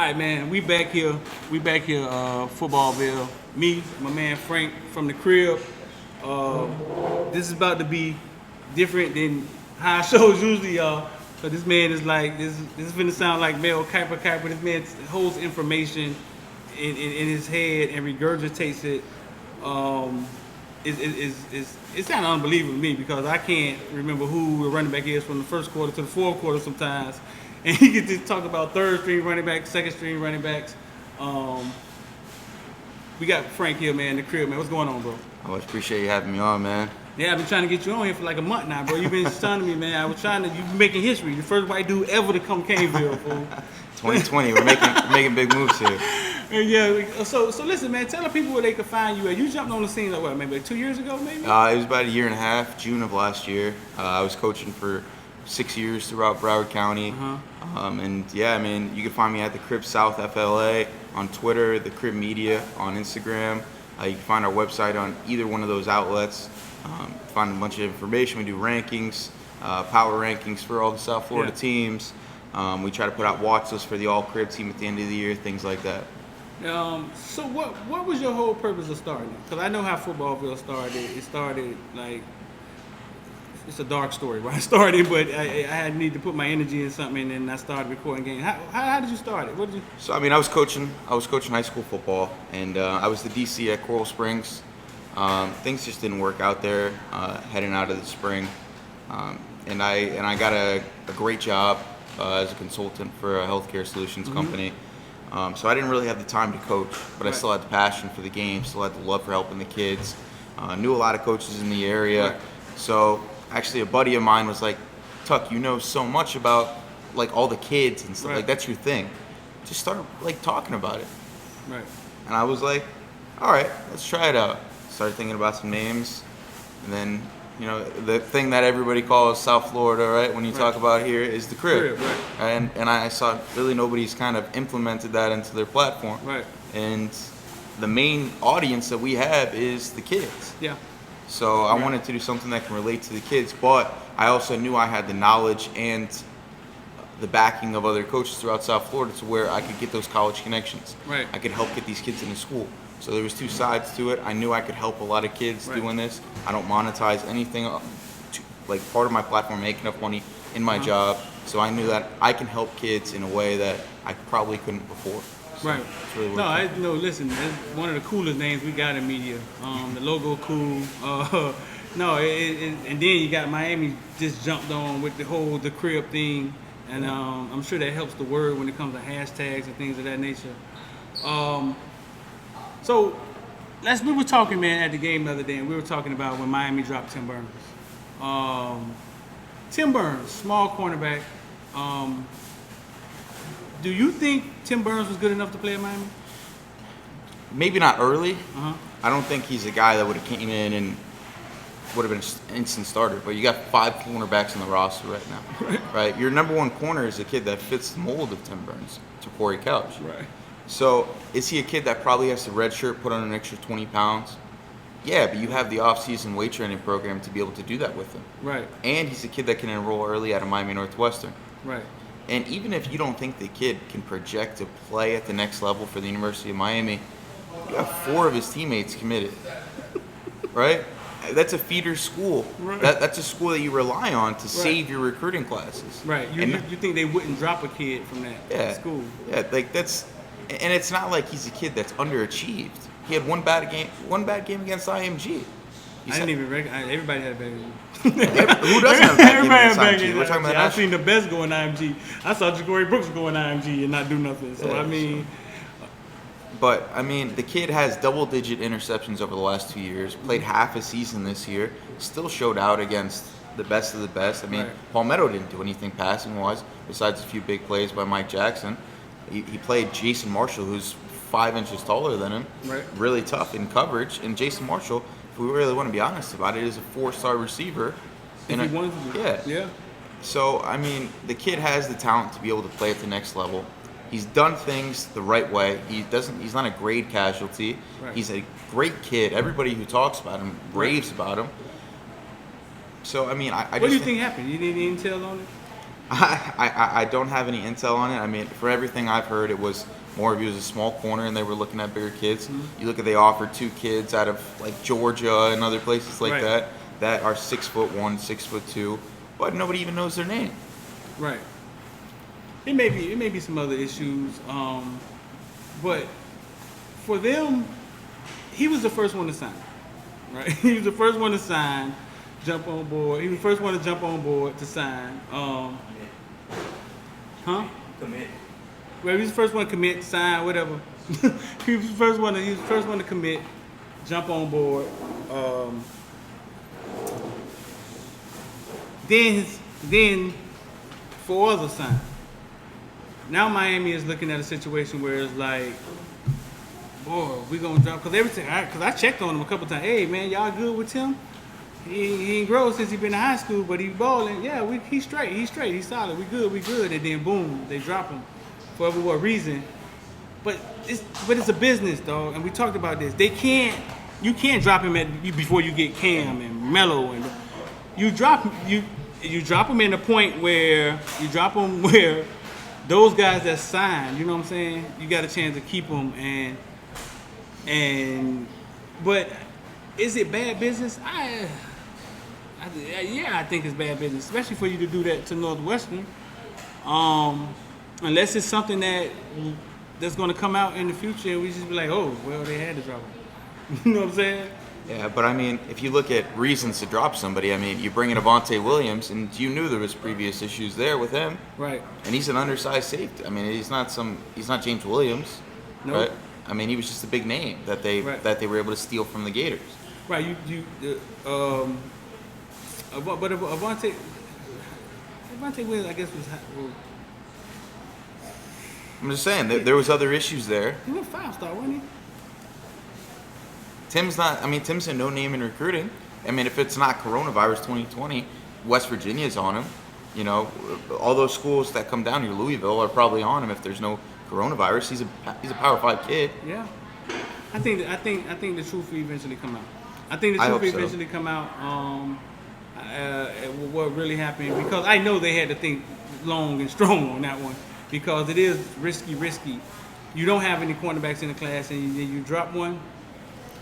right, man. We back here. Footballville. Me, my man Frank from the crib. This is about to be different than how shows usually are. So this man is like this is gonna sound like Mel Kiper. This man holds information in his head and regurgitates it. It's kind of unbelievable to me because I can't remember who the running back is from the first quarter to the fourth quarter sometimes. And he gets to talk about third string running backs, second string running backs. We got Frank here, man, the crib, man. What's going on, bro? I much appreciate you having me on, man. Yeah, I've been trying to get you on here for like a month now, bro. You've been stunning me, man. You've been making history. The first white dude ever to come Canevilles, fool. 2020, we're making big moves here. Yeah, so listen, man, tell the people where they can find you at. You jumped on the scene like what, maybe like 2 years ago, maybe? It was about a year and a half, June of last year. I was coaching for 6 years throughout Broward County. And yeah, I mean, you can find me at the Crib South FLA on Twitter, the Crib Media on Instagram. You can find our website on either one of those outlets. Find a bunch of information. We do rankings, power rankings for all the South Florida teams. We try to put out watch lists for the all-crib team at the end of the year, things like that. So what was your whole purpose of starting? Because I know how Footballville started. It started like, it's a dark story where I started, but I had need to put my energy in something, and then I started recording games. How did you start it? What did you? So I mean, I was coaching high school football, and I was the DC at Coral Springs. Things just didn't work out there heading out of the spring, and I got a great job as a consultant for a healthcare solutions company. So I didn't really have the time to coach, but I still had the passion for the game, still had the love for helping the kids. Knew a lot of coaches in the area. So actually a buddy of mine was like, Tuck, you know so much about like all the kids and stuff, like that's your thing. Just start like talking about it. And I was like, all right, let's try it out. Started thinking about some names, and then, you know, the thing that everybody calls South Florida, right, when you talk about here is the crib. And I saw really nobody's kind of implemented that into their platform. And the main audience that we have is the kids. So I wanted to do something that can relate to the kids, but I also knew I had the knowledge and the backing of other coaches throughout South Florida to where I could get those college connections. I could help get these kids into school. So there was two sides to it. I knew I could help a lot of kids doing this. I don't monetize anything. Like part of my platform, make enough money in my job. So I knew that I can help kids in a way that I probably couldn't before. So really listen, that's one of the coolest names we got in media. The logo cool. And then you got Miami just jumped on with the crib thing. And I'm sure that helps the word when it comes to hashtags and things of that nature. So, we were talking, man, at the game the other day, and we were talking about when Miami dropped Tim Burns. Tim Burns, small cornerback. Do you think Tim Burns was good enough to play at Miami? Maybe not early. I don't think he's a guy that would have came in and would have been an instant starter. But you got 5 cornerbacks on the roster right now. Right? Your number one corner is a kid that fits the mold of Tim Burns, to Corey Couch. So is he a kid that probably has to redshirt, put on an extra 20 pounds? Yeah, but you have the off-season weight training program to be able to do that with him. And he's a kid that can enroll early out of Miami Northwestern. And even if you don't think the kid can project to play at the next level for the University of Miami, you have 4 of his teammates committed. Right? That's a feeder school. That's a school that you rely on to save your recruiting classes. You think they wouldn't drop a kid from that school? Like that's. And it's not like he's a kid that's underachieved. He had one bad game against IMG. I didn't even recognize. Everybody had a bad game. Who doesn't have a bad game against IMG? We're talking about I've seen the best go in IMG. I saw Jamari Brooks go in IMG and not do nothing. So, I mean... But, I mean, the kid has double-digit interceptions over the last 2 years, played half a season this year, still showed out against the best of the best. I mean, Palmetto didn't do anything passing-wise besides a few big plays by Mike Jackson. He played Jason Marshall, who's 5 inches taller than him, really tough in coverage. And Jason Marshall, if we really want to be honest about it, is a 4-star receiver. So, I mean, the kid has the talent to be able to play at the next level. He's done things the right way. He's not a grade casualty. He's a great kid. Everybody who talks about him raves about him. So, I mean, I what do you think happened? You didn't tell on it? I don't have any intel on it. I mean, for everything I've heard, it was more of it was a small corner and they were looking at bigger kids. Mm-hmm. You look at they offered 2 kids out of like Georgia and other places like Right. that are 6'1", 6'2", but nobody even knows their name. Right. It may be some other issues, but for them, he was the first one to sign. Right. He was the first one to sign, jump on board. He was the first one to jump on board to sign. Commit. Well, he was the first one to commit, sign, whatever. He was the first one to commit, jump on board. Then 4 others signed. Now Miami is looking at a situation where it's like, boy, we gonna drop because I checked on him a couple times. Hey man, y'all good with Tim? He ain't grow since he been in high school, but he balling. Yeah, he's straight. He's solid. We good. And then boom, they drop him for what reason? But it's a business, dog. And we talked about this. You can't drop him before you get Cam and Melo, and you drop him in a point where those guys that signed, you know what I'm saying? You got a chance to keep them but is it bad business? I think it's bad business, especially for you to do that to Northwestern. Unless it's something that's going to come out in the future and we just be like, oh, well, they had to drop him. You know what I'm saying? Yeah, but I mean, if you look at reasons to drop somebody, I mean, you bring in Avonte Williams, and you knew there was previous issues there with him, Right. and he's an undersized safety. I mean, he's not James Williams, Nope. right? I mean, he was just a big name that they were able to steal from the Gators. Right. But Avonte Williams, I guess, I'm just saying that there was other issues there. he was a 5-star, wasn't he? Tim's a no name in recruiting. I mean, if it's not coronavirus 2020, West Virginia's on him. You know, all those schools that come down here, Louisville, are probably on him if there's no coronavirus. He's a Power 5 kid. Yeah. I think the truth will eventually come out. I think the I truth will hope so. eventually come out. What really happened, because I know they had to think long and strong on that one, because it is risky. You don't have any cornerbacks in the class, and you drop one.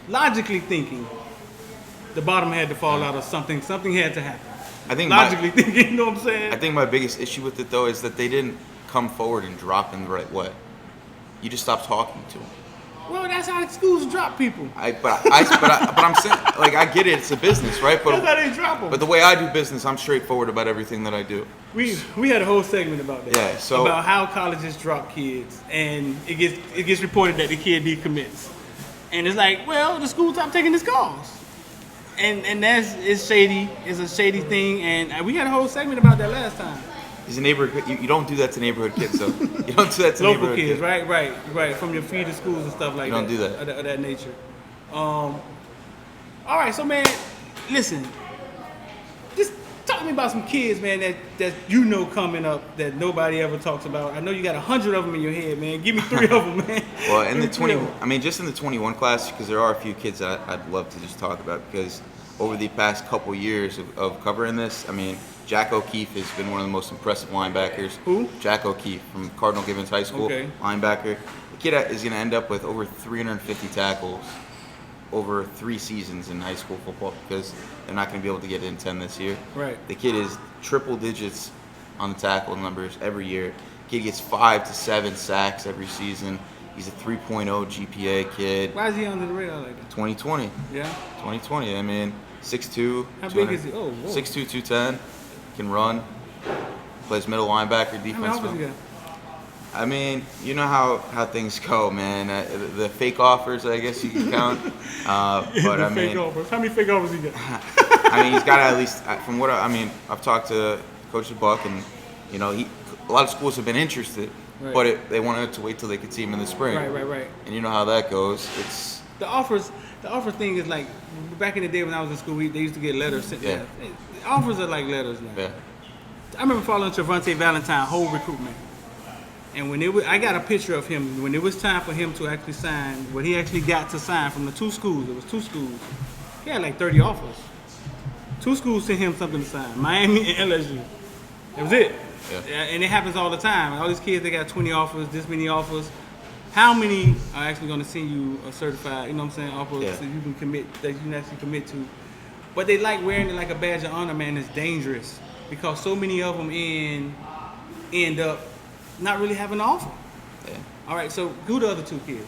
Logically thinking, the bottom had to fall out, or something had to happen. I think Logically thinking, you know what I'm saying? I think my biggest issue with it though is that they didn't come forward and drop in the right way. You just stopped talking to them. Well, that's how schools drop people. But I'm saying, like, I get it. It's a business, right? That's how they drop them. But the way I do business, I'm straightforward about everything that I do. We had a whole segment about that. Yeah, so- about how colleges drop kids, and it gets reported that the kid decommits, and it's like, well, the school stopped taking his calls, and it's shady. It's a shady thing, and we had a whole segment about that last time. He's a neighborhood. You don't do that to neighborhood kids, though. You don't do that to Local neighborhood kids, right, from your feeder schools and stuff like You that. don't do that. Of that nature. All right, so man, listen. Just talk to me about some kids, man, that you know coming up that nobody ever talks about. I know you got 100 of them in your head, man. Give me 3 of them, man. Well, in the Give me 3 of 20, them. I mean, just in the 21 class, because there are a few kids that I'd love to just talk about, because over the past couple years of covering this, I mean, Jack O'Keefe has been one of the most impressive linebackers. Who? Jack O'Keefe from Cardinal Gibbons High School, Okay. linebacker. The kid is going to end up with over 350 tackles over 3 seasons in high school football, because they're not going to be able to get in 10 this year. Right. The kid is triple digits on the tackle numbers every year. Kid gets 5 to 7 sacks every season. He's a 3.0 GPA kid. Why is he under the radar like that? 2020. Yeah. 2020. I mean, 6'2". How big is he? Oh, whoa. 6'2", 210. Can run. Plays middle linebacker, How many defense. offers you got? I mean, you know how things go, man. The fake offers, I guess you can count. But The I fake mean, offers. How many fake offers you got? I mean, he's got to at least, from what I mean, I've talked to Coach Buck, and you know, a lot of schools have been interested, Right. but they wanted to wait till they could see him in the spring. Right. And you know how that goes. It's The offer thing is like, back in the day when I was in school, they used to get letters sent. Yeah. Offers are like letters now. yeah. I remember following Trevante Valentine whole recruitment, and when I got a picture of him when it was time for him to actually sign. When he actually got to sign from the 2 schools, it was 2 schools. He had like 30 offers. 2 schools sent him something to sign: Miami and LSU. That was it. And it happens all the time. All these kids, they got 20 offers, this many offers. How many are actually going to send you a certified, you know what I'm saying, offer so you can commit, that you can actually commit to? But they like wearing it like a badge of honor, man. It's dangerous because so many of them end up not really having an offer. Yeah. All right, so who the other two kids?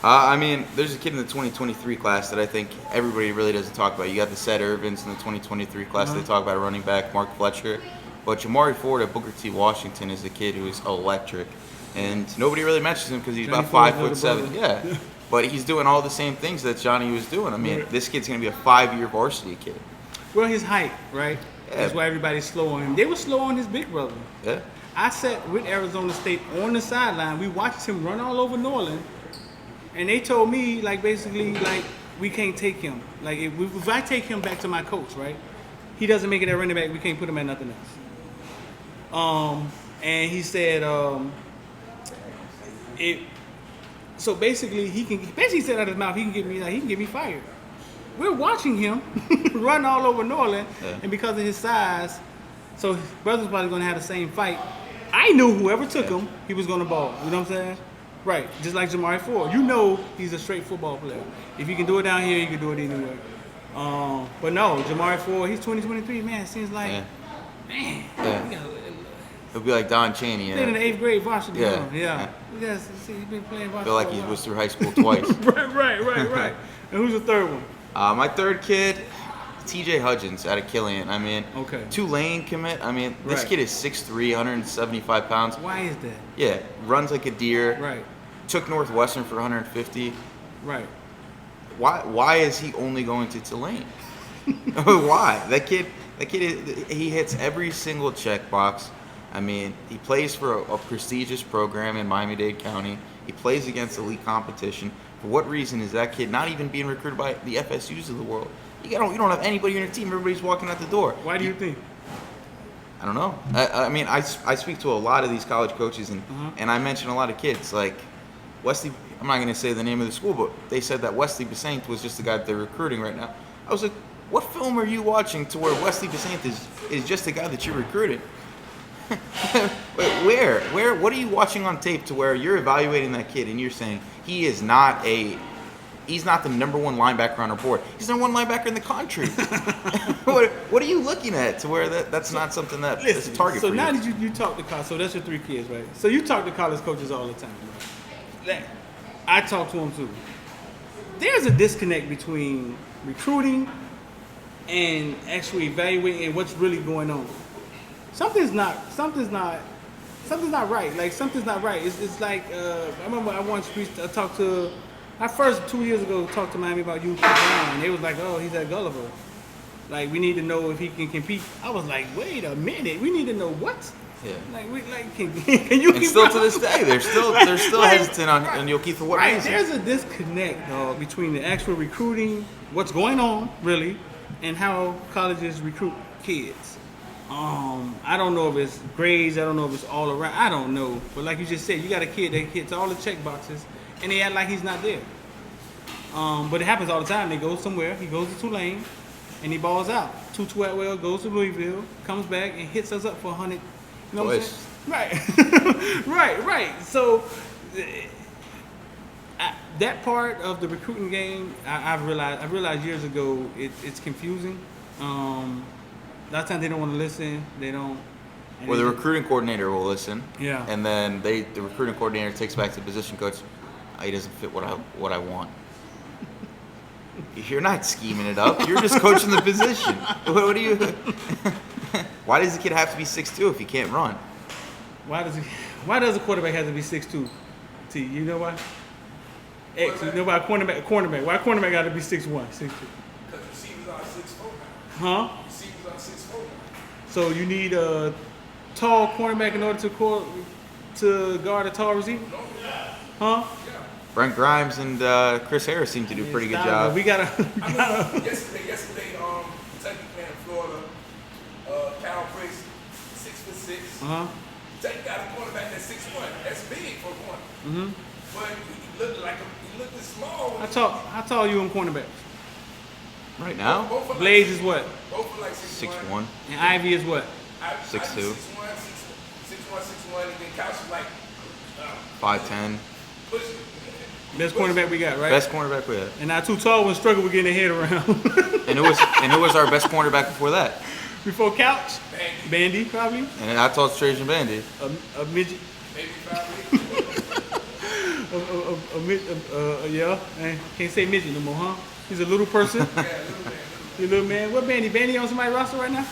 I mean, there's a kid in the 2023 class that I think everybody really doesn't talk about. You got the Seth Irvins in the 2023 class. They talk about a running back, Mark Fletcher. But Jamari Ford at Booker T. Washington is a kid who is electric. And nobody really mentions him because he's about 5'7". Yeah. But he's doing all the same things that Johnny was doing. I mean, this kid's going to be a 5-year varsity kid. Well, his height, right? Yeah. That's why everybody's slow on him. They were slow on his big brother. Yeah. I sat with Arizona State on the sideline. We watched him run all over Norland. And they told me, like, basically, like, we can't take him. Like, if I take him back to my coach, right, he doesn't make it at running back, we can't put him at nothing else. And he said, so basically, he said out of his mouth, he can get me fired. We're watching him run all over Norland, and because of his size, so his brother's probably going to have the same fight. I knew whoever took him, he was going to ball. You know what I'm saying? Right, just like Jamari Ford. You know he's a straight football player. If you can do it down here, you can do it anywhere. But no, Jamari Ford, he's 2023, man. It seems like, man. He'll be like Don Chaney. Played in the 8th grade varsity. Yeah. Yes, see, he's been playing varsity. I feel like he was through high school twice. Right. And who's the third one? My third kid, TJ Hudgens out of Killian. I mean, Tulane commit. I mean, this kid is 6'3", 175 pounds. Why is that? Yeah, runs like a deer. Right. Took Northwestern for 150. Right. Why is he only going to Tulane? Why? That kid, he hits every single checkbox. I mean, he plays for a prestigious program in Miami-Dade County. He plays against elite competition. For what reason is that kid not even being recruited by the FSUs of the world? You don't have anybody on your team. Everybody's walking out the door. Why do you think? I don't know. I mean, I speak to a lot of these college coaches, and I mention a lot of kids. Like Wesley, I'm not going to say the name of the school, but they said that Wesley Besant was just the guy that they're recruiting right now. I was like, what film are you watching to where Wesley Besant is just the guy that you're recruiting? Where? What are you watching on tape to where you're evaluating that kid and you're saying he's not the number one linebacker on our board. He's the number one linebacker in the country. What are you looking at to where that's not something that is a target for you? So now that you talk to college, so that's your three kids, right? So you talk to college coaches all the time, right? I talk to them too. There's a disconnect between recruiting and actually evaluating what's really going on. Something's not right. Like something's not right. It's like I remember I once talked to. I first 2 years ago talked to Miami about UP Brown, and they was like, "Oh, he's at Gulliver. Like, we need to know if he can compete." I was like, "Wait a minute, we need to know what?" Yeah. Can you? And still to this day, they're still hesitant on Yoki for what reason? There's a disconnect, dog, between the actual recruiting, what's going on really, and how colleges recruit kids. I don't know if it's grades. I don't know if it's all around. I don't know. But like you just said, you got a kid that hits all the check boxes, and they act like he's not there. But it happens all the time. They go somewhere. He goes to Tulane, and he balls out. Tutu Atwell goes to Louisville, comes back, and hits us up for 100. You know what I'm saying? Right. So that part of the recruiting game, I realized years ago, it's confusing. A lot of times they don't want to listen. They don't. Well, the recruiting coordinator will listen. Yeah. And then the recruiting coordinator takes back to the position coach. He doesn't fit what I want. You're not scheming it up. You're just coaching the position. What do you? Why does the kid have to be 6'2" if he can't run? Why does a quarterback have to be 6'2"? T, you know why? X, you know why cornerback? Why a cornerback got to be 6'1", 6'2"? Because receivers are 6'4" now. Huh? Receivers are 6'4" now. So you need a tall cornerback in order to guard a tall receiver? Huh? Brent Grimes and Chris Harris seem to do a pretty good job. We gotta. Yesterday, Kentucky playing Florida. Cal Briggs, 6'6". Kentucky got a cornerback that's 6'1". That's big for a corner. But he looked small. How tall are you in cornerbacks? Right now? Blaze is what? Both are like 6'1". And Ivy is what? 6'2". 6'1", and then Couch is like 5'10". pushing. Best cornerback we got, right? Best cornerback we had. And our two tall ones struggle with getting their head around. And it was our best cornerback before that. Before Couch, Bandy probably. And I told Trajan Bandy. A midget. Maybe probably. Yeah. I can't say midget no more, huh? He's a little person. Yeah, little man. He's a little man. What Bandy? Bandy on somebody's roster right now?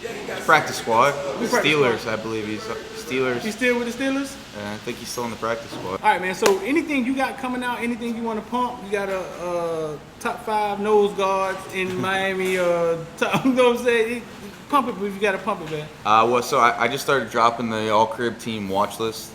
Yeah, he got Practice squad. Who's The practice Steelers, squad? I believe he's Steelers. He's still with the Steelers? I think he's still in the practice squad. All right, man. So anything you got coming out, anything you want to pump, you got a top 5 nose guards in Miami. Top, you know what I'm saying? Pump it, but you got to pump it, man. Well, so I just started dropping the All Crib team watch list.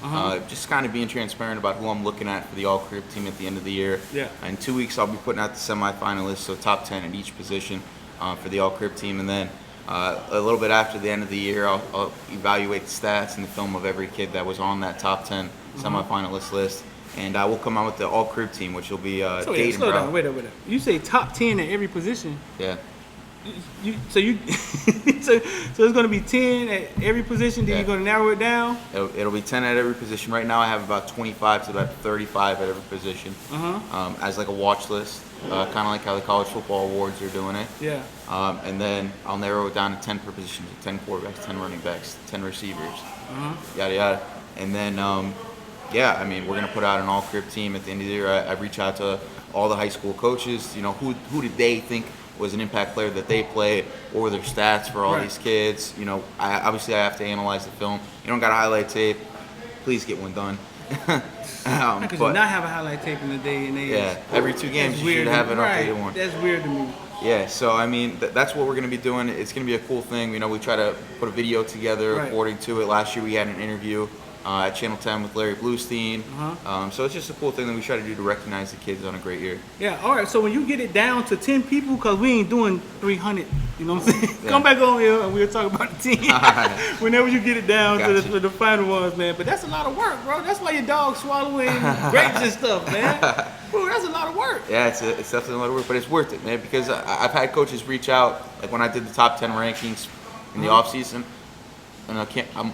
Just kind of being transparent about who I'm looking at for the All Crib team at the end of the year. Yeah. In 2 weeks, I'll be putting out the semifinalists, so top 10 at each position for the All Crib team, and then a little bit after the end of the year, I'll evaluate the stats and the film of every kid that was on that top 10 semifinalist list, and I will come out with the All Crib team, which will be So Dayton, slow bro. down. Wait up. You say top 10 at every position. Yeah. So it's going to be 10 at every position. Then Yeah. you're going to narrow it down. It'll be 10 at every position. Right now, I have about 25 to about 35 at every position as like a watch list, kind of like how the college football awards are doing it. Yeah. And then I'll narrow it down to 10 per position, 10 quarterbacks, 10 running backs, 10 receivers, yada yada. And then, yeah, I mean, we're gonna put out an all crib team at the end of the year. I reach out to all the high school coaches. You know, who did they think was an impact player that they played? What were their stats for all these kids? You know, obviously I have to analyze the film. You don't got a highlight tape, please get one done. Because you not have a highlight tape in the day and age. Yeah, every 2 games That's you weird should have an right. updated one. That's weird to me. Yeah, so I mean, that's what we're going to be doing. It's going to be a cool thing. You know, we try to put a video together according to it. Last year we had an interview at Channel 10 with Larry Bluestein. So it's just a cool thing that we try to do to recognize the kids on a great year. Yeah, all right. So when you get it down to 10 people, because we ain't doing 300, you know what I'm saying? Yeah. Come back on here and we'll talk about the team. Whenever you get it down Gotcha. to the final ones, man. But that's a lot of work, bro. That's why your dog's swallowing grapes and stuff, man. Bro, that's a lot of work. Yeah, it's definitely a lot of work, but it's worth it, man, because I've had coaches reach out, like when I did the top 10 rankings in the offseason, and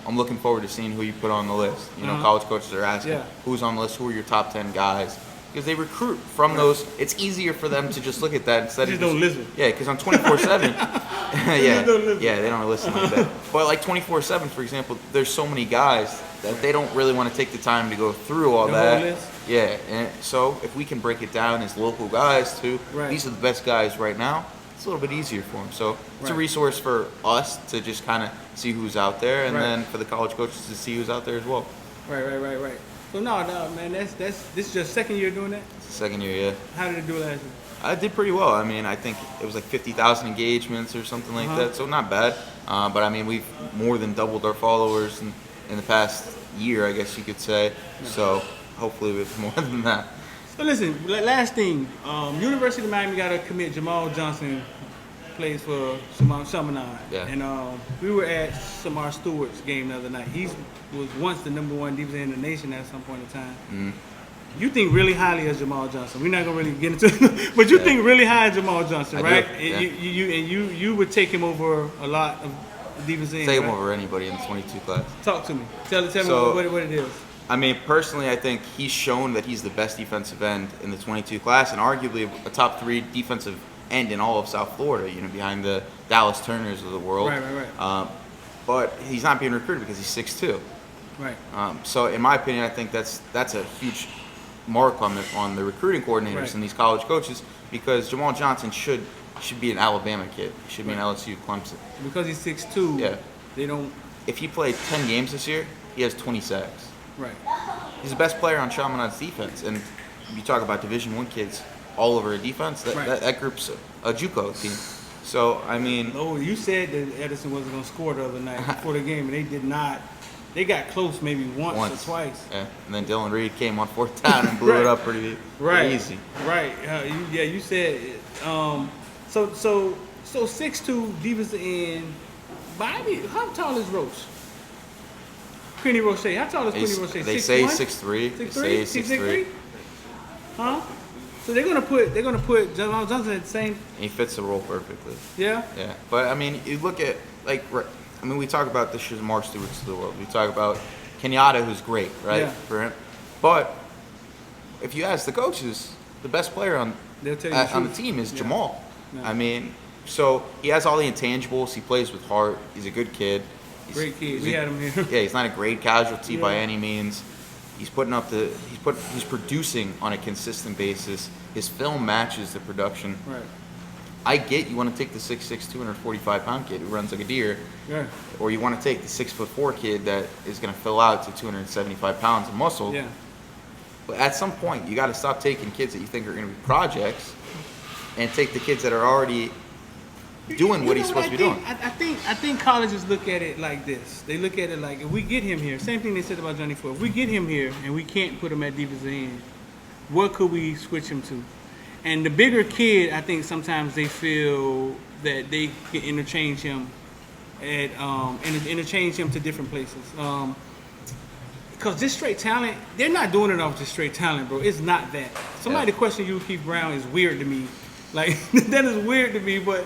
I'm looking forward to seeing who you put on the list. You know, college coaches are asking who's on the list, who are your top 10 guys, because they recruit from those. It's easier for them to just look at that instead of don't listen. Yeah, because on 24/7, yeah, they don't listen like that. But like 24/7, for example, there's so many guys that they don't really want to take the time to go through all The that. whole list? Yeah, and so if we can break it down as local guys too, these are the best guys right now. It's a little bit easier for them. So it's a resource for us to just kind of see who's out there, and then for the college coaches to see who's out there as well. Right. So no, man, this is your second year doing that? It's the second year, yeah. How did it do last year? I did pretty well. I mean, I think it was like 50,000 engagements or something like that, so not bad. But I mean, we've more than doubled our followers in the past year, I guess you could say. So hopefully with more than that. So listen, last thing, University of Miami got to commit Jamal Johnson plays for Chaminade. Yeah. And we were at Samar Stewart's game the other night. He was once the #1 defense in the nation at some point in time. You think really highly of Jamal Johnson. We're not gonna really get into it, but you think really high of Jamal Johnson, right? Yeah. You would take him over a lot of defense ends. Take him over anybody in the 22 class. Talk to me. Tell me what it is. I mean, personally, I think he's shown that he's the best defensive end in the 22 class, and arguably a top 3 defensive end in all of South Florida. You know, behind the Dallas Turners of the world. Right. But he's not being recruited because he's 6'2". Right. So, in my opinion, I think that's a huge mark on the recruiting coordinators and these college coaches, because Jamal Johnson should be an Alabama kid. He should be an LSU, Clemson. Because he's 6'2". Yeah. They don't. If he played 10 games this year, he has 20 sacks. Right. He's the best player on Chaminade's defense, and you talk about Division I kids all over a defense. That group's a JUCO team. So I mean, no, you said that Edison wasn't going to score the other night before the game, and they did not. They got close maybe once or twice. Yeah, and then Dylan Reed came on 4th down and blew it up pretty easy. Right. You said. So 6'2" defensive end. Miami. How tall is Roche? Quinny Roche. How tall is Quinny Roche? They say 6'3". They say 6'3". Huh? So they're gonna put Jamal Johnson at the same. He fits the role perfectly. Yeah. Yeah, but I mean, you look at mean, we talk about the Shamar Stewarts of the world. We talk about Kenyatta, who's great, right, Yeah. for him. But if you ask the coaches, the best player on They'll tell you on the team is Jamal. Yeah. I mean, so he has all the intangibles. He plays with heart. He's a good kid. Great kid. We had him here. Yeah, he's not a grade casualty by Yeah. any means. He's putting up he's producing on a consistent basis. His film matches the production. Right. I get you want to take the 6'6", 245-pound kid who runs like a deer, Yeah. or you want to take the 6'4" kid that is going to fill out to 275 pounds of muscle. Yeah. But at some point, you got to stop taking kids that you think are going to be projects, and take the kids that are already doing what he's supposed to be doing. I think colleges look at it like this. They look at it like, if we get him here, same thing they said about Johnny Ford. If we get him here and we can't put him at defensive end, what could we switch him to? And the bigger kid, I think sometimes they feel that they can interchange him interchange him to different places. Because just straight talent, they're not doing it off just straight talent, bro. It's not that. Somebody to question you, Keith Brown, is weird to me. Like, that is weird to me, but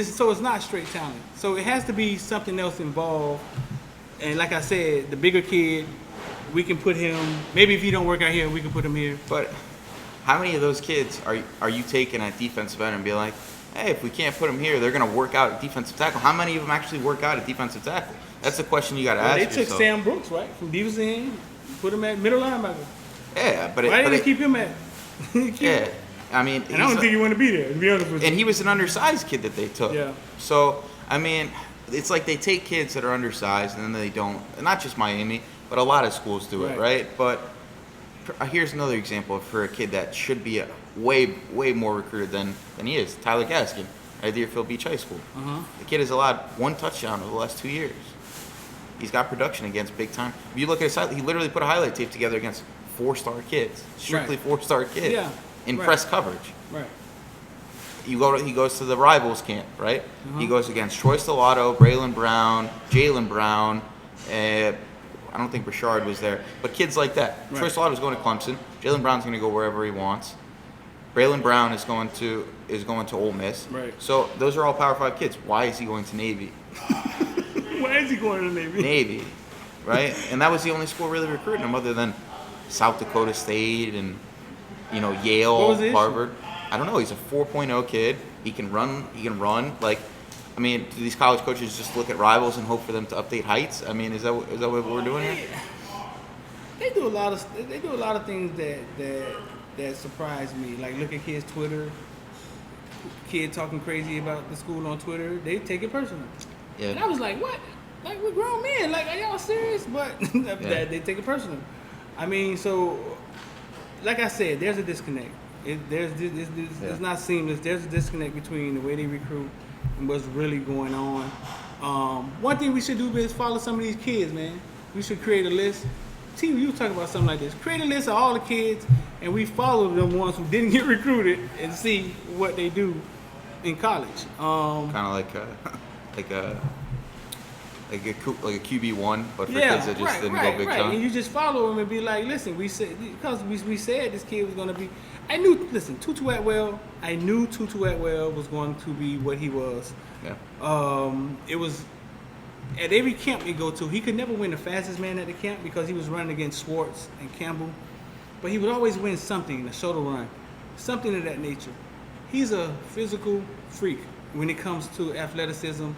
so it's not straight talent. So it has to be something else involved. And like I said, the bigger kid, we can put him, maybe if he don't work out here, we can put him here. But how many of those kids are you taking at defensive end and be like, hey, if we can't put them here, they're going to work out at defensive tackle? How many of them actually work out at defensive tackle? That's the question you got to ask yourself. They took Sam Brooks, right, from defensive end, put him at middle linebacker. Yeah, but Why didn't they keep him at? Yeah, I mean, and I don't think he wanted to be there, to be honest with you. And he was an undersized kid that they took. Yeah. So, I mean, it's like they take kids that are undersized and then they don't. And not just Miami, but a lot of schools do it, right? But here's another example for a kid that should be way more recruited than he is. Tyler Gaskin at Deerfield Beach High School. The kid has allowed 1 touchdown over the last 2 years. He's got production against big time. If you look at his highlight, he literally put a highlight tape together against 4-star kids, strictly 4-star kids, in press coverage. Right. He goes to the rivals camp, right? He goes against Troy Stellato, Braylon Brown, Jalen Brown. I don't think Richard was there, but kids like that. Right. Troy Stellato's going to Clemson. Jalen Brown's going to go wherever he wants. Braylon Brown is going to Ole Miss. Right. So those are all Power 5 kids. Why is he going to Navy? Why is he going to Navy? Navy, right? And that was the only school really recruiting him, other than South Dakota State and Yale, Harvard. I don't know. He's a 4.0 kid. He can run. Like, I mean, do these college coaches just look at rivals and hope for them to update heights? I mean, is that what we're doing here? They do a lot of things that surprise me. Like, look at kids' Twitter. Kid talking crazy about the school on Twitter. They take it personal. Yeah. And I was like, what? Like, we're grown men. Like, are y'all serious? But they take it personal. I mean, so, like I said, there's a disconnect. It's not seamless. There's a disconnect between the way they recruit and what's really going on. One thing we should do is follow some of these kids, man. We should create a list. T, you talk about something like this. Create a list of all the kids, and we follow them ones who didn't get recruited and see what they do in college. Kind of like a QB1, but for kids that just didn't go big time. And you just follow them and be like, listen, we said this kid was going to be. I knew Tutu Atwell was going to be what he was. Yeah. It was at every camp we go to, he could never win the fastest man at the camp because he was running against Schwartz and Campbell, but he would always win something, a shoulder run, something of that nature. He's a physical freak when it comes to athleticism.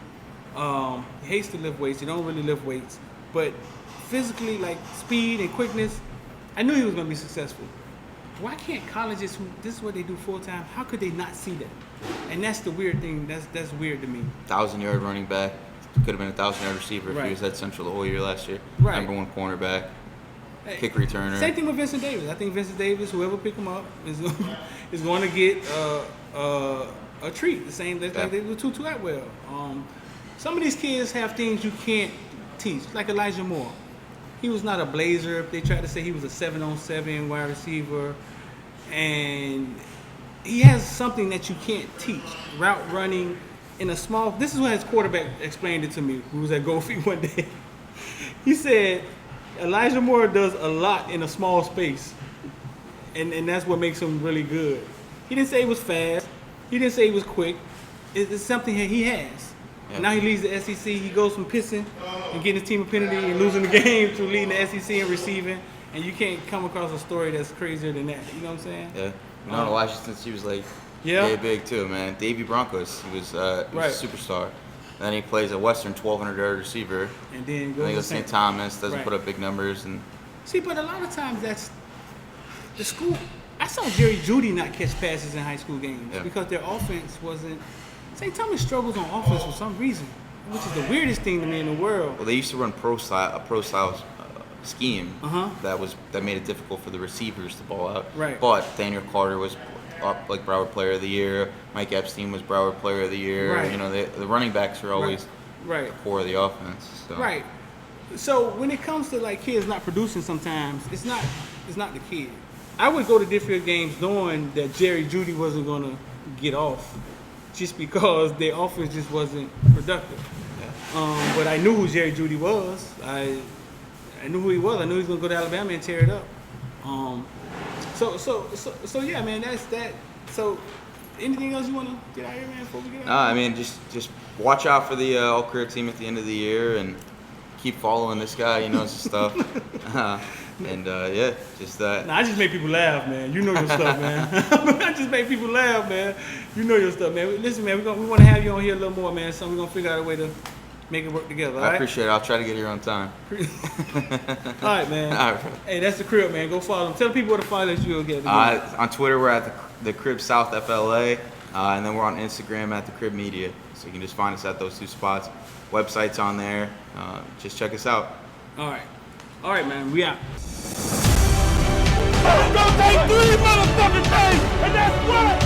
He hates to lift weights. He don't really lift weights, but physically, like speed and quickness, I knew he was going to be successful. Why can't colleges this is what they do full time? How could they not see that? And that's the weird thing. That's weird to me. 1,000-yard running back. Could have been a 1,000-yard receiver if he was at Central the whole year last year. Right. Number 1 cornerback. Kick returner. Same thing with Vincent Davis. I think Vincent Davis, whoever pick him up, is going to get a treat. The same like they do with Tutu Atwell. Some of these kids have things you can't teach, like Elijah Moore. He was not a blazer. They tried to say he was a 7-on-7 wide receiver, and he has something that you can't teach. Route running in a small. This is what his quarterback explained it to me. Who was at Gold Feet one day. He said Elijah Moore does a lot in a small space, and that's what makes him really good. He didn't say he was fast. He didn't say he was quick. It's something that he has. Yeah. Now he leads the SEC. He goes from pissing and getting his team a penalty and losing the game to leading the SEC and receiving. And you can't come across a story that's crazier than that. You know what I'm saying? Yeah. You know, Washington, he was like, yeah, big too, man. Davy Broncos, he was a superstar. Then he plays at Western, 1,200-yard receiver. And then goes to St. Thomas, doesn't right. put up big numbers. And see, but a lot of times that's the school. I saw Jerry Jeudy not catch passes in high school games because their offense wasn't. St. Thomas struggles on offense for some reason, which is the weirdest thing to me in the world. Well, they used to run a pro style scheme that made it difficult for the receivers to ball out. Right. But Daniel Carter was up like Broward Player of the Year. Mike Epstein was Broward Player of the Year. Right. You know, the running backs are always right. the core of the offense. So. Right. So when it comes to like kids not producing, sometimes it's not the kid. I would go to Deerfield games knowing that Jerry Jeudy wasn't gonna get off, just because their offense just wasn't productive. Yeah. But I knew who Jerry Jeudy was. I knew who he was. I knew he was gonna go to Alabama and tear it up. So yeah, man. That's that. So anything else you wanna get out here, man? Before we get out? No, I mean just watch out for the all-career team at the end of the year and keep following this guy. He knows his stuff. And yeah, just that. Nah, I just make people laugh, man. You know your stuff, man. I just make people laugh, man. You know your stuff, man. Listen, man, we want to have you on here a little more, man. So we're gonna figure out a way to make it work together. I appreciate it. I'll try to get here on time. All right, man. All right. Hey, that's the Crib, man. Go follow them. Tell people where to follow that you'll get. On Twitter, we're at the Crib South FLA, and then we're on Instagram at the Crib Media. So you can just find us at those two spots. Website's on there. Just check us out. All right, man. We out. It's gonna take 3 motherfucking days, and that's what